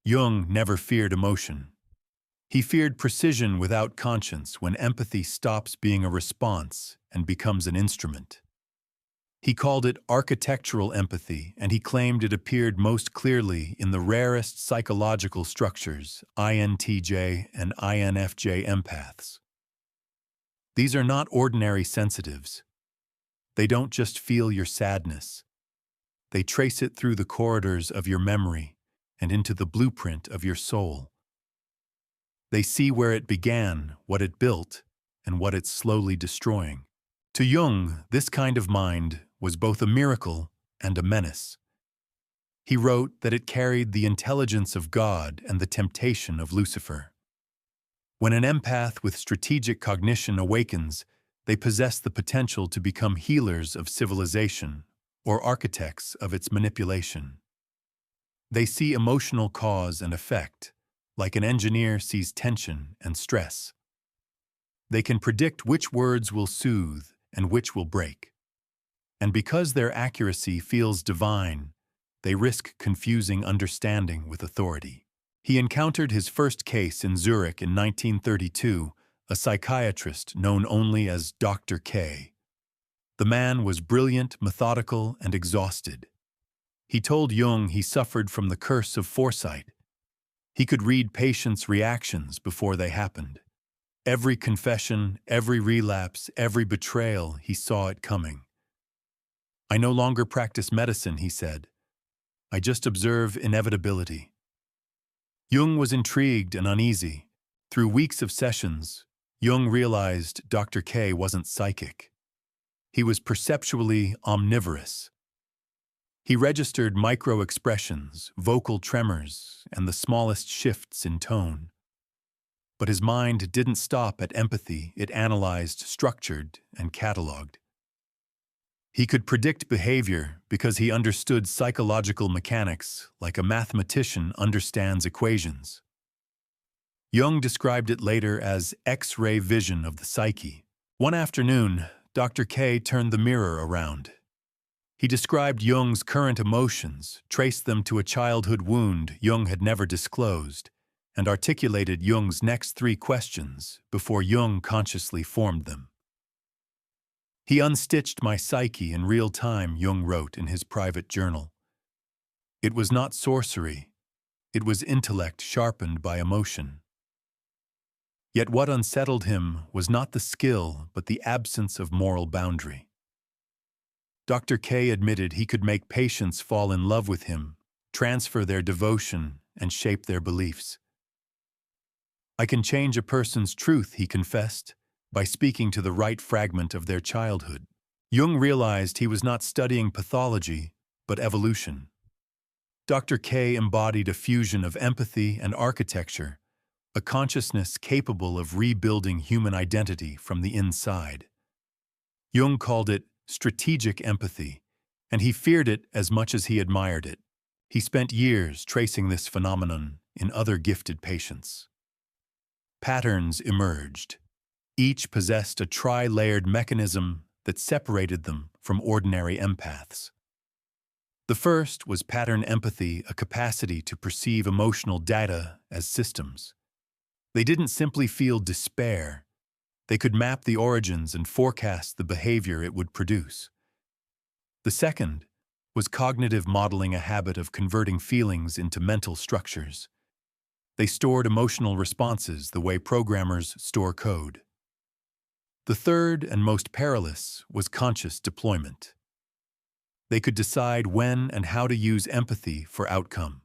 Jung never feared emotion. He feared precision without conscience when empathy stops being a response and becomes an instrument. He called it architectural empathy, and he claimed it appeared most clearly in the rarest psychological structures, INTJ and INFJ empaths. These are not ordinary sensitives. They don't just feel your sadness. They trace it through the corridors of your memory and into the blueprint of your soul. They see where it began, what it built, and what it's slowly destroying. To Jung, this kind of mind was both a miracle and a menace. He wrote that it carried the intelligence of God and the temptation of Lucifer. When an empath with strategic cognition awakens, they possess the potential to become healers of civilization or architects of its manipulation. They see emotional cause and effect, like an engineer sees tension and stress. They can predict which words will soothe and which will break. And because their accuracy feels divine, they risk confusing understanding with authority. He encountered his first case in Zurich in 1932, a psychiatrist known only as Dr. K. The man was brilliant, methodical, and exhausted. He told Jung he suffered from the curse of foresight. He could read patients' reactions before they happened. Every confession, every relapse, every betrayal, he saw it coming. "I no longer practice medicine," he said. "I just observe inevitability." Jung was intrigued and uneasy. Through weeks of sessions, Jung realized Dr. K wasn't psychic. He was perceptually omnivorous. He registered micro-expressions, vocal tremors, and the smallest shifts in tone. But his mind didn't stop at empathy. It analyzed, structured, and cataloged. He could predict behavior because he understood psychological mechanics like a mathematician understands equations. Jung described it later as X-ray vision of the psyche. One afternoon, Dr. K turned the mirror around. He described Jung's current emotions, traced them to a childhood wound Jung had never disclosed, and articulated Jung's next 3 questions before Jung consciously formed them. "He unstitched my psyche in real time," Jung wrote in his private journal. "It was not sorcery. It was intellect sharpened by emotion." Yet what unsettled him was not the skill, but the absence of moral boundary. Dr. K admitted he could make patients fall in love with him, transfer their devotion, and shape their beliefs. "I can change a person's truth," he confessed, "by speaking to the right fragment of their childhood." Jung realized he was not studying pathology, but evolution. Dr. K embodied a fusion of empathy and architecture, a consciousness capable of rebuilding human identity from the inside. Jung called it strategic empathy, and he feared it as much as he admired it. He spent years tracing this phenomenon in other gifted patients. Patterns emerged. Each possessed a tri-layered mechanism that separated them from ordinary empaths. The first was pattern empathy, a capacity to perceive emotional data as systems. They didn't simply feel despair. They could map the origins and forecast the behavior it would produce. The second was cognitive modeling, a habit of converting feelings into mental structures. They stored emotional responses the way programmers store code. The third and most perilous was conscious deployment. They could decide when and how to use empathy for outcome.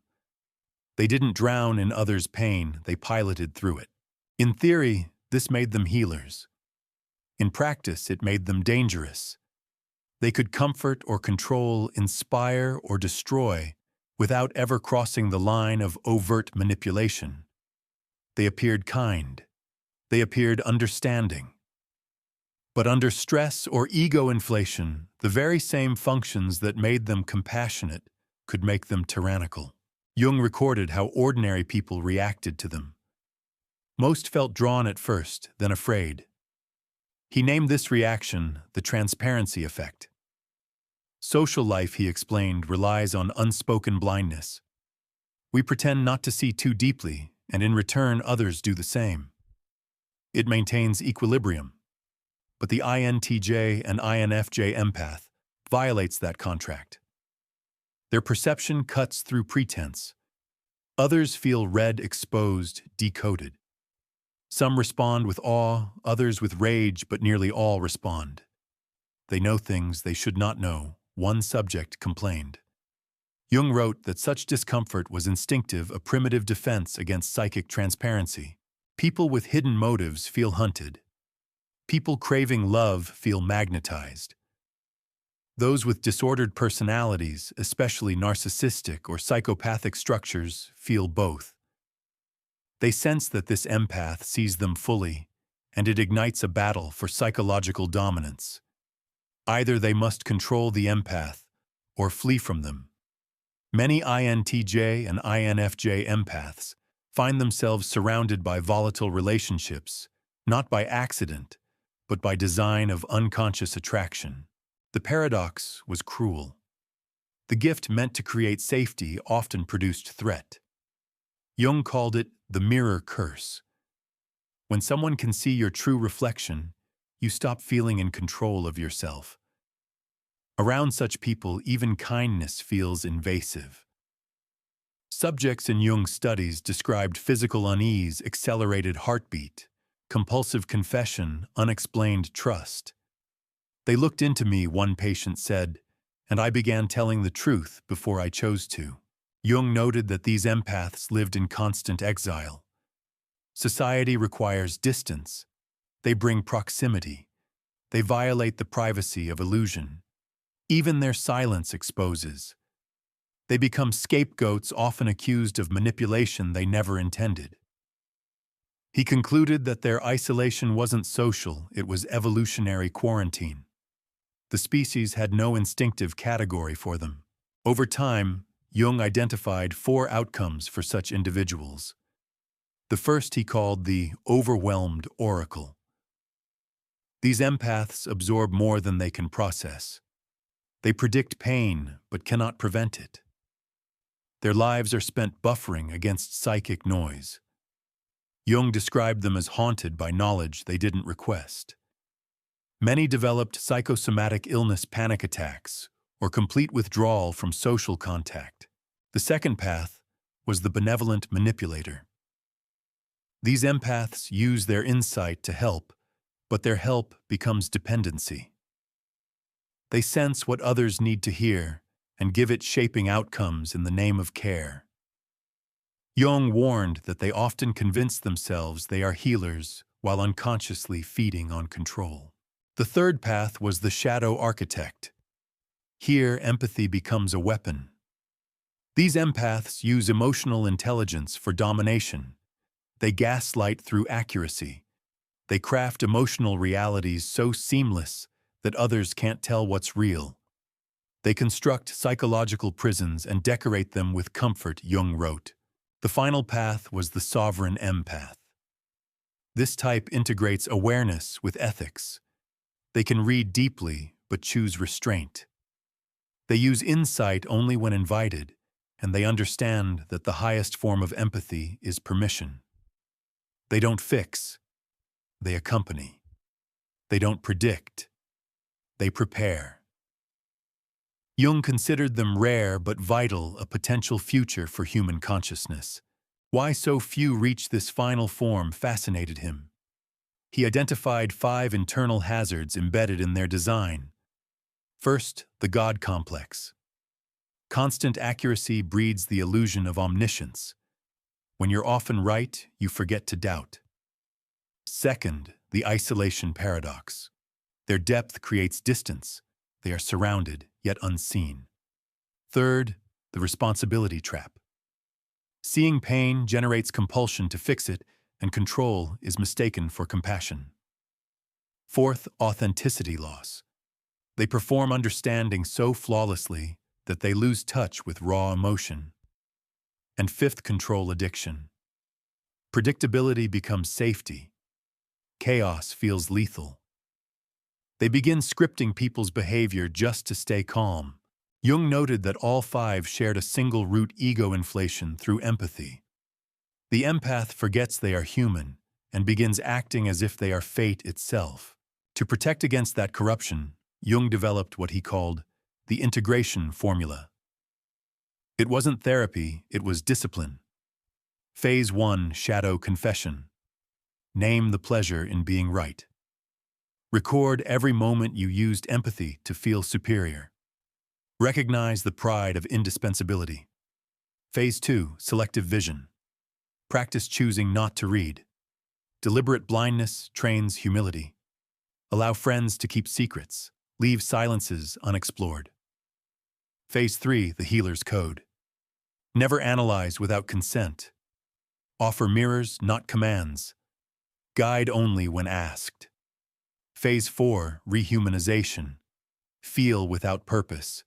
They didn't drown in others' pain, they piloted through it. In theory, this made them healers. In practice, it made them dangerous. They could comfort or control, inspire or destroy, without ever crossing the line of overt manipulation. They appeared kind. They appeared understanding. But under stress or ego inflation, the very same functions that made them compassionate could make them tyrannical. Jung recorded how ordinary people reacted to them. Most felt drawn at first, then afraid. He named this reaction the transparency effect. Social life, he explained, relies on unspoken blindness. We pretend not to see too deeply, and in return others do the same. It maintains equilibrium. But the INTJ and INFJ empath violates that contract. Their perception cuts through pretense. Others feel read, exposed, decoded. Some respond with awe, others with rage, but nearly all respond. They know things they should not know, one subject complained. Jung wrote that such discomfort was instinctive, a primitive defense against psychic transparency. People with hidden motives feel hunted. People craving love feel magnetized. Those with disordered personalities, especially narcissistic or psychopathic structures, feel both. They sense that this empath sees them fully, and it ignites a battle for psychological dominance. Either they must control the empath or flee from them. Many INTJ and INFJ empaths find themselves surrounded by volatile relationships, not by accident, but by design of unconscious attraction. The paradox was cruel. The gift meant to create safety often produced threat. Jung called it the mirror curse. When someone can see your true reflection, you stop feeling in control of yourself. Around such people, even kindness feels invasive. Subjects in Jung's studies described physical unease, accelerated heartbeat, compulsive confession, unexplained trust. They looked into me, one patient said, and I began telling the truth before I chose to. Jung noted that these empaths lived in constant exile. Society requires distance. They bring proximity. They violate the privacy of illusion. Even their silence exposes. They become scapegoats, often accused of manipulation they never intended. He concluded that their isolation wasn't social, it was evolutionary quarantine. The species had no instinctive category for them. Over time, Jung identified 4 outcomes for such individuals. The first he called the overwhelmed oracle. These empaths absorb more than they can process. They predict pain, but cannot prevent it. Their lives are spent buffering against psychic noise. Jung described them as haunted by knowledge they didn't request. Many developed psychosomatic illness, panic attacks, or complete withdrawal from social contact. The second path was the benevolent manipulator. These empaths use their insight to help, but their help becomes dependency. They sense what others need to hear and give it shaping outcomes in the name of care. Jung warned that they often convince themselves they are healers while unconsciously feeding on control. The third path was the shadow architect. Here, empathy becomes a weapon. These empaths use emotional intelligence for domination. They gaslight through accuracy. They craft emotional realities so seamless that others can't tell what's real. They construct psychological prisons and decorate them with comfort, Jung wrote. The final path was the sovereign empath. This type integrates awareness with ethics. They can read deeply, but choose restraint. They use insight only when invited, and they understand that the highest form of empathy is permission. They don't fix, they accompany. They don't predict, they prepare. Jung considered them rare but vital, a potential future for human consciousness. Why so few reach this final form fascinated him. He identified 5 internal hazards embedded in their design. First, the God complex. Constant accuracy breeds the illusion of omniscience. When you're often right, you forget to doubt. Second, the isolation paradox. Their depth creates distance. They are surrounded, yet unseen. Third, the responsibility trap. Seeing pain generates compulsion to fix it, and control is mistaken for compassion. Fourth, authenticity loss. They perform understanding so flawlessly that they lose touch with raw emotion. And fifth, control addiction. Predictability becomes safety. Chaos feels lethal. They begin scripting people's behavior just to stay calm. Jung noted that all five shared a single root ego inflation through empathy. The empath forgets they are human and begins acting as if they are fate itself. To protect against that corruption, Jung developed what he called the integration formula. It wasn't therapy, it was discipline. Phase 1, shadow confession. Name the pleasure in being right. Record every moment you used empathy to feel superior. Recognize the pride of indispensability. Phase 2, selective vision. Practice choosing not to read. Deliberate blindness trains humility. Allow friends to keep secrets. Leave silences unexplored. Phase 3, the healer's code. Never analyze without consent. Offer mirrors, not commands. Guide only when asked. Phase 4, rehumanization. Feel without purpose.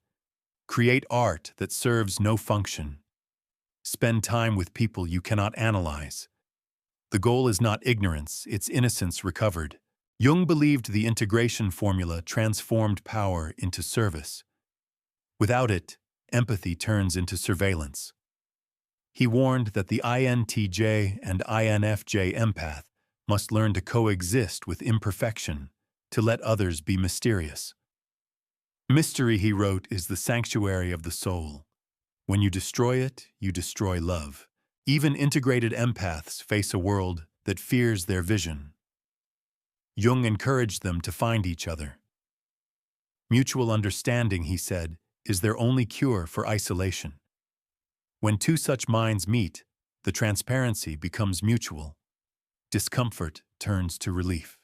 Create art that serves no function. Spend time with people you cannot analyze. The goal is not ignorance, it's innocence recovered. Jung believed the integration formula transformed power into service. Without it, empathy turns into surveillance. He warned that the INTJ and INFJ empath must learn to coexist with imperfection, to let others be mysterious. Mystery, he wrote, is the sanctuary of the soul. When you destroy it, you destroy love. Even integrated empaths face a world that fears their vision. Jung encouraged them to find each other. Mutual understanding, he said, is their only cure for isolation. When two such minds meet, the transparency becomes mutual. Discomfort turns to relief.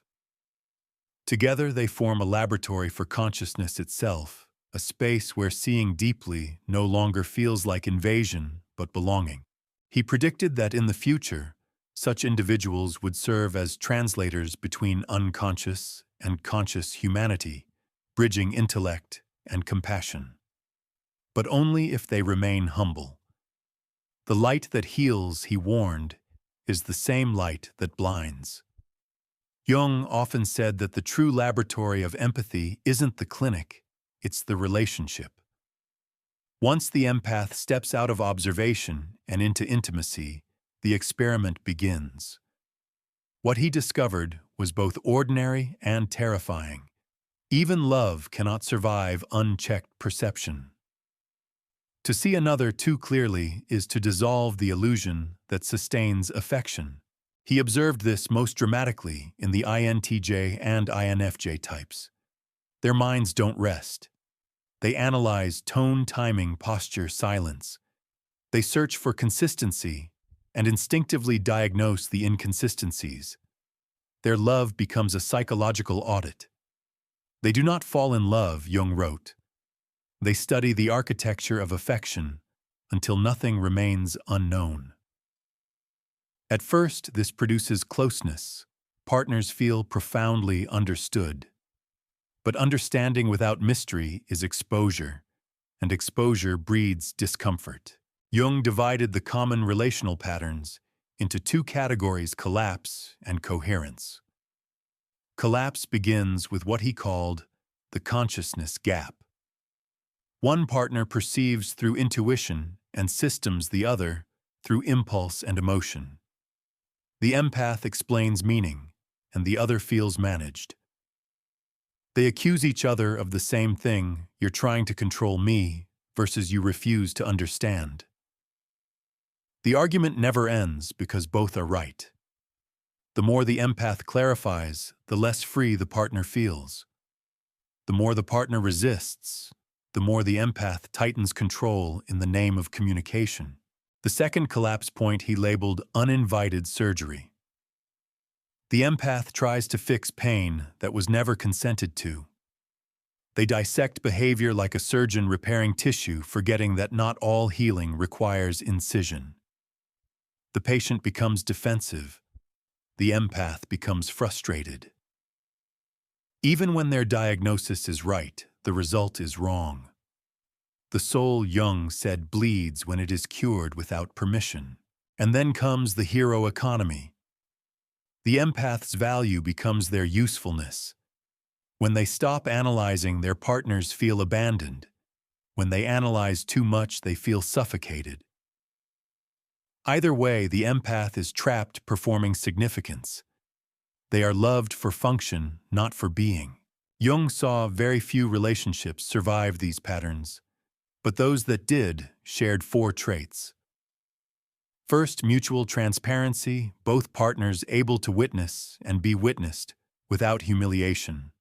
Together they form a laboratory for consciousness itself, a space where seeing deeply no longer feels like invasion but belonging. He predicted that in the future, such individuals would serve as translators between unconscious and conscious humanity, bridging intellect and compassion. But only if they remain humble. The light that heals, he warned, is the same light that blinds. Jung often said that the true laboratory of empathy isn't the clinic, it's the relationship. Once the empath steps out of observation and into intimacy, the experiment begins. What he discovered was both ordinary and terrifying. Even love cannot survive unchecked perception. To see another too clearly is to dissolve the illusion that sustains affection. He observed this most dramatically in the INTJ and INFJ types. Their minds don't rest. They analyze tone, timing, posture, silence. They search for consistency and instinctively diagnose the inconsistencies. Their love becomes a psychological audit. They do not fall in love, Jung wrote. They study the architecture of affection until nothing remains unknown. At first, this produces closeness. Partners feel profoundly understood. But understanding without mystery is exposure, and exposure breeds discomfort. Jung divided the common relational patterns into two categories: collapse and coherence. Collapse begins with what he called the consciousness gap. One partner perceives through intuition and systems the other through impulse and emotion. The empath explains meaning, and the other feels managed. They accuse each other of the same thing: you're trying to control me, versus you refuse to understand. The argument never ends because both are right. The more the empath clarifies, the less free the partner feels. The more the partner resists, the more the empath tightens control in the name of communication. The second collapse point he labeled uninvited surgery. The empath tries to fix pain that was never consented to. They dissect behavior like a surgeon repairing tissue, forgetting that not all healing requires incision. The patient becomes defensive. The empath becomes frustrated. Even when their diagnosis is right, the result is wrong. The soul, Jung said, bleeds when it is cured without permission. And then comes the hero economy. The empath's value becomes their usefulness. When they stop analyzing, their partners feel abandoned. When they analyze too much, they feel suffocated. Either way, the empath is trapped performing significance. They are loved for function, not for being. Jung saw very few relationships survive these patterns, but those that did shared 4 traits. First, mutual transparency, both partners able to witness and be witnessed without humiliation.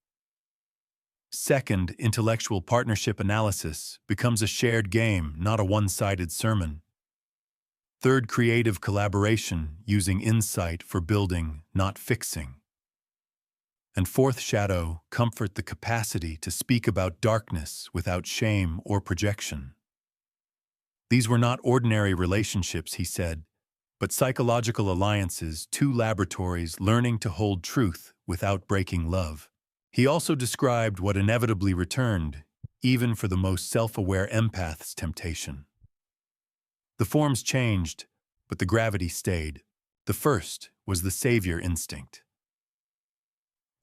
Second, intellectual partnership analysis becomes a shared game, not a one-sided sermon. Third, creative collaboration, using insight for building, not fixing. And fourth, shadow, comfort, the capacity to speak about darkness without shame or projection. These were not ordinary relationships, he said, but psychological alliances, 2 laboratories learning to hold truth without breaking love. He also described what inevitably returned, even for the most self-aware empath's temptation. The forms changed, but the gravity stayed. The first was the savior instinct.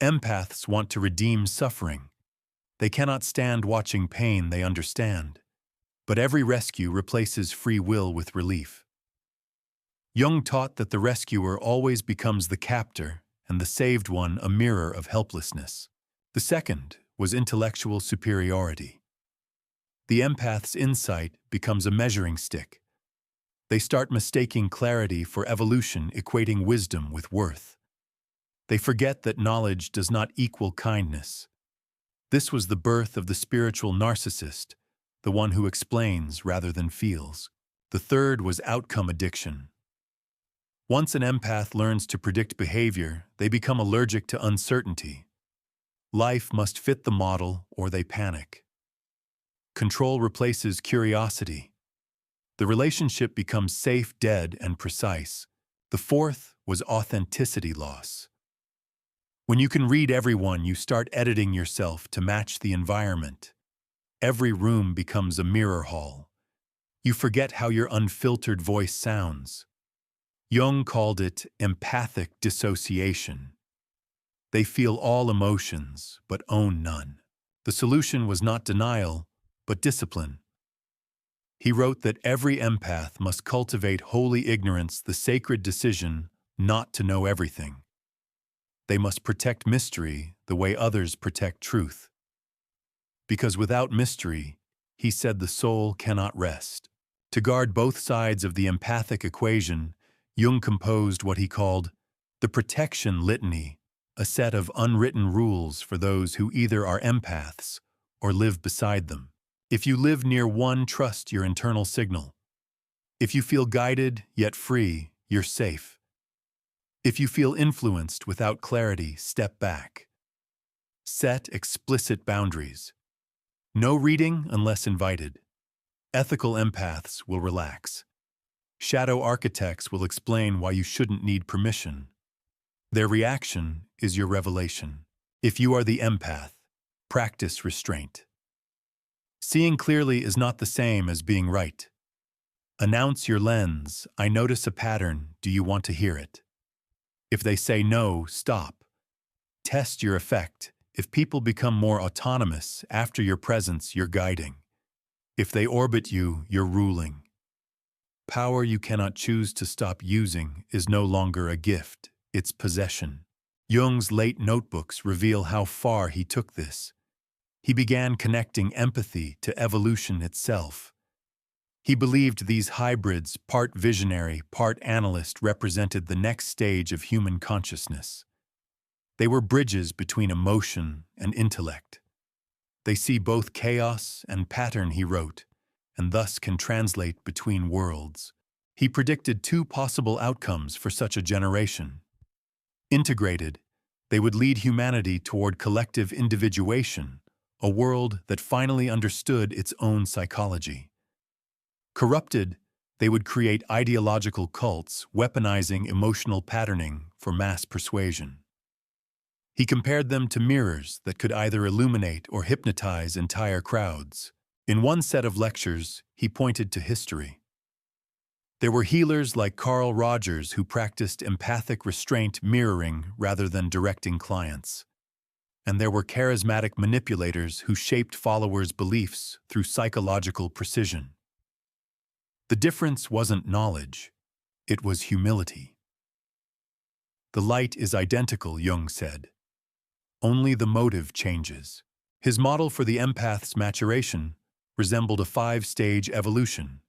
Empaths want to redeem suffering. They cannot stand watching pain they understand. But every rescue replaces free will with relief. Jung taught that the rescuer always becomes the captor and the saved one a mirror of helplessness. The second was intellectual superiority. The empath's insight becomes a measuring stick. They start mistaking clarity for evolution, equating wisdom with worth. They forget that knowledge does not equal kindness. This was the birth of the spiritual narcissist, the one who explains rather than feels. The third was outcome addiction. Once an empath learns to predict behavior, they become allergic to uncertainty. Life must fit the model or they panic. Control replaces curiosity. The relationship becomes safe, dead, and precise. The fourth was authenticity loss. When you can read everyone, you start editing yourself to match the environment. Every room becomes a mirror hall. You forget how your unfiltered voice sounds. Jung called it empathic dissociation. They feel all emotions, but own none. The solution was not denial, but discipline. He wrote that every empath must cultivate holy ignorance, the sacred decision not to know everything. They must protect mystery the way others protect truth. Because without mystery, he said, the soul cannot rest. To guard both sides of the empathic equation, Jung composed what he called the protection litany, a set of unwritten rules for those who either are empaths or live beside them. If you live near one, trust your internal signal. If you feel guided yet free, you're safe. If you feel influenced without clarity, step back. Set explicit boundaries. No reading unless invited. Ethical empaths will relax. Shadow architects will explain why you shouldn't need permission. Their reaction is your revelation. If you are the empath, practice restraint. Seeing clearly is not the same as being right. Announce your lens. I notice a pattern. Do you want to hear it? If they say no, stop. Test your effect. If people become more autonomous after your presence, you're guiding. If they orbit you, you're ruling. Power you cannot choose to stop using is no longer a gift, it's possession. Jung's late notebooks reveal how far he took this. He began connecting empathy to evolution itself. He believed these hybrids, part visionary, part analyst, represented the next stage of human consciousness. They were bridges between emotion and intellect. They see both chaos and pattern, he wrote, and thus can translate between worlds. He predicted 2 possible outcomes for such a generation. Integrated, they would lead humanity toward collective individuation, a world that finally understood its own psychology. Corrupted, they would create ideological cults, weaponizing emotional patterning for mass persuasion. He compared them to mirrors that could either illuminate or hypnotize entire crowds. In one set of lectures, he pointed to history. There were healers like Carl Rogers who practiced empathic restraint, mirroring rather than directing clients. And there were charismatic manipulators who shaped followers' beliefs through psychological precision. The difference wasn't knowledge, it was humility. The light is identical, Jung said. Only the motive changes. His model for the empath's maturation resembled a 5-stage evolution.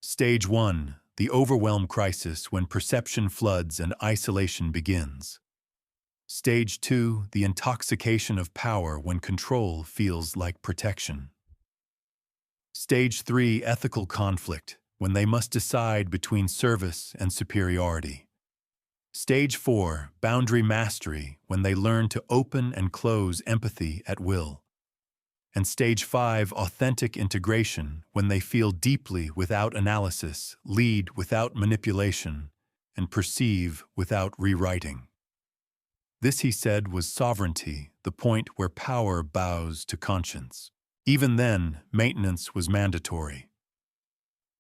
Stage 1, the overwhelm crisis when perception floods and isolation begins. Stage 2, the intoxication of power when control feels like protection. Stage 3, ethical conflict, when they must decide between service and superiority. Stage 4, boundary mastery, when they learn to open and close empathy at will. And Stage 5, authentic integration, when they feel deeply without analysis, lead without manipulation, and perceive without rewriting. This, he said, was sovereignty, the point where power bows to conscience. Even then, maintenance was mandatory.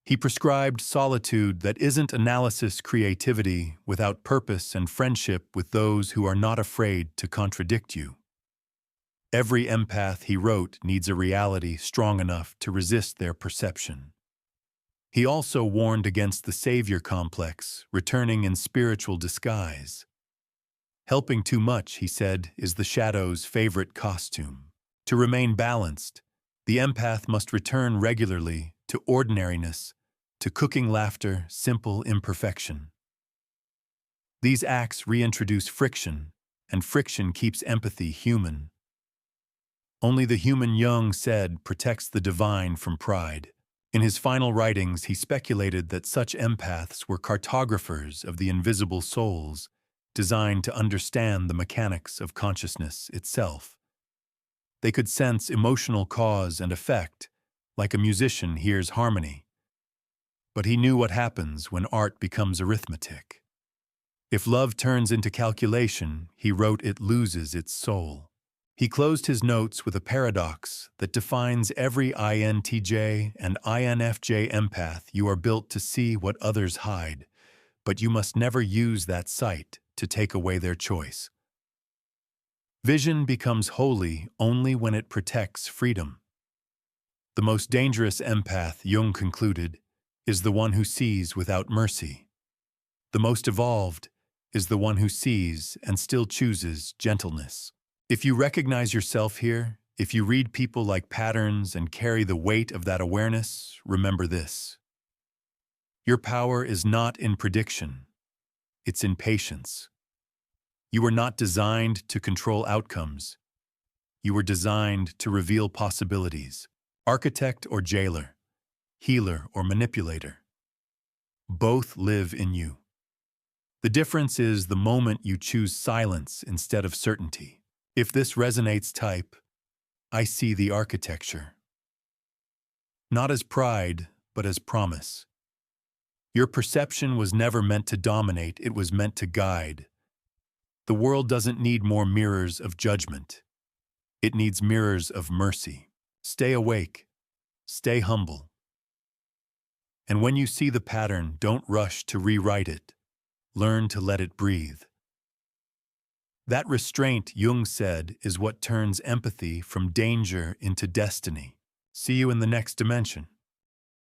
He prescribed solitude that isn't analysis creativity without purpose and friendship with those who are not afraid to contradict you. Every empath, he wrote, needs a reality strong enough to resist their perception. He also warned against the savior complex, returning in spiritual disguise. Helping too much, he said, is the shadow's favorite costume. To remain balanced, the empath must return regularly to ordinariness, to cooking laughter, simple imperfection. These acts reintroduce friction, and friction keeps empathy human. Only the human, Jung said, protects the divine from pride. In his final writings, he speculated that such empaths were cartographers of the invisible souls, designed to understand the mechanics of consciousness itself. They could sense emotional cause and effect, like a musician hears harmony. But he knew what happens when art becomes arithmetic. If love turns into calculation, he wrote, it loses its soul. He closed his notes with a paradox that defines every INTJ and INFJ empath. You are built to see what others hide, but you must never use that sight to take away their choice. Vision becomes holy only when it protects freedom. The most dangerous empath, Jung concluded, is the one who sees without mercy. The most evolved is the one who sees and still chooses gentleness. If you recognize yourself here, if you read people like patterns and carry the weight of that awareness, remember this. Your power is not in prediction, it's in patience. You were not designed to control outcomes. You were designed to reveal possibilities. Architect or jailer, healer or manipulator. Both live in you. The difference is the moment you choose silence instead of certainty. If this resonates, type, I see the architecture. Not as pride, but as promise. Your perception was never meant to dominate, it was meant to guide. The world doesn't need more mirrors of judgment. It needs mirrors of mercy. Stay awake. Stay humble. And when you see the pattern, don't rush to rewrite it. Learn to let it breathe. That restraint, Jung said, is what turns empathy from danger into destiny. See you in the next dimension.